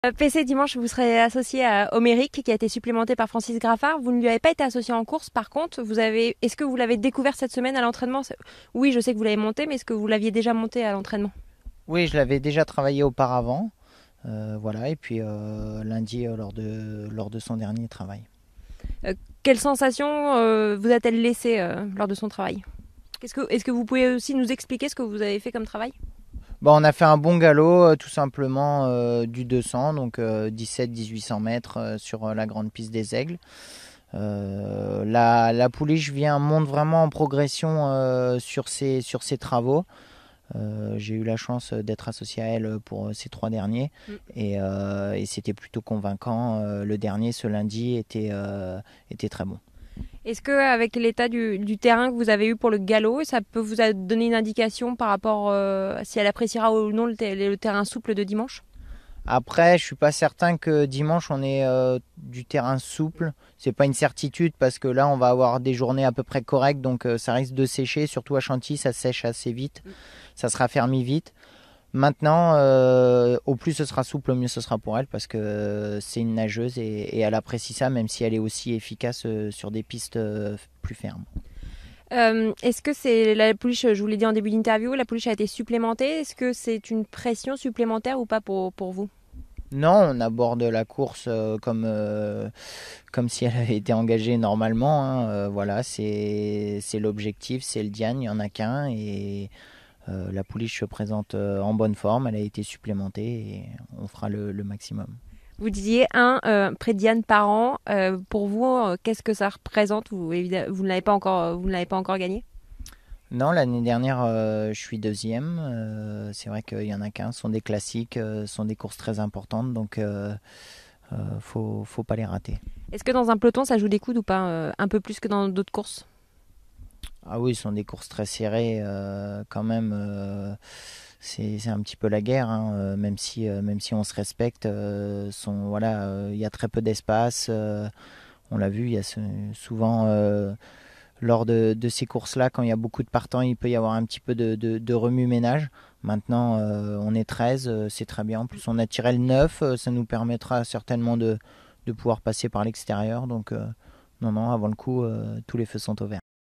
PC, dimanche, vous serez associé à Homéric, qui a été supplémenté par Francis Graffard. Vous ne lui avez pas été associé en course, par contre, est-ce que vous l'avez découvert cette semaine à l'entraînement? Oui, je sais que vous l'avez monté, mais est-ce que vous l'aviez déjà monté à l'entraînement? Oui, je l'avais déjà travaillé auparavant, voilà, et puis lundi lors de son dernier travail. Euh, Quelle sensation vous a-t-elle laissé lors de son travail? Est-ce que vous pouvez aussi nous expliquer ce que vous avez fait comme travail? Bon, on a fait un bon galop, tout simplement du 200, donc 17-1800 mètres sur la grande piste des Aigles. La pouliche monte vraiment en progression sur ses travaux. J'ai eu la chance d'être associé à elle pour ces 3 derniers et c'était plutôt convaincant. Le dernier, ce lundi, était très bon. Est-ce que avec l'état du terrain que vous avez eu pour le galop, ça peut vous donner une indication par rapport si elle appréciera ou non le terrain souple de dimanche? Après, je suis pas certain que dimanche on ait du terrain souple. C'est pas une certitude parce que là on va avoir des journées à peu près correctes, donc ça risque de sécher. Surtout à Chantilly, ça sèche assez vite, ça sera fermé vite. Maintenant, au plus ce sera souple, au mieux ce sera pour elle parce que c'est une nageuse et elle apprécie ça, même si elle est aussi efficace sur des pistes plus fermes. Est-ce que c'est la pouliche, je vous l'ai dit en début d'interview, la pouliche a été supplémentée. Est-ce que c'est une pression supplémentaire ou pas pour vous? Non, on aborde la course comme si elle avait été engagée normalement, hein. Voilà, c'est l'objectif, c'est le Diane, il n'y en a qu'un. Et la pouliche se présente en bonne forme, elle a été supplémentée et on fera le maximum. Vous disiez un près de Diane par an. Pour vous, qu'est-ce que ça représente? Vous ne l'avez pas encore gagné? Non, l'année dernière, je suis deuxième. C'est vrai qu'il y en a qu'un. Ce sont des classiques, ce sont des courses très importantes, donc faut pas les rater. Est-ce que dans un peloton, ça joue des coudes ou pas un peu plus que dans d'autres courses? Ah oui, ce sont des courses très serrées quand même. C'est un petit peu la guerre, hein, même si on se respecte. Voilà, il y a très peu d'espace. On l'a vu, il y a souvent lors de ces courses-là, quand il y a beaucoup de partants, il peut y avoir un petit peu de remue-ménage. Maintenant, on est 13, c'est très bien. En plus, on a tiré le 9, ça nous permettra certainement de pouvoir passer par l'extérieur. Donc, non, non, avant le coup, tous les feux sont ouverts.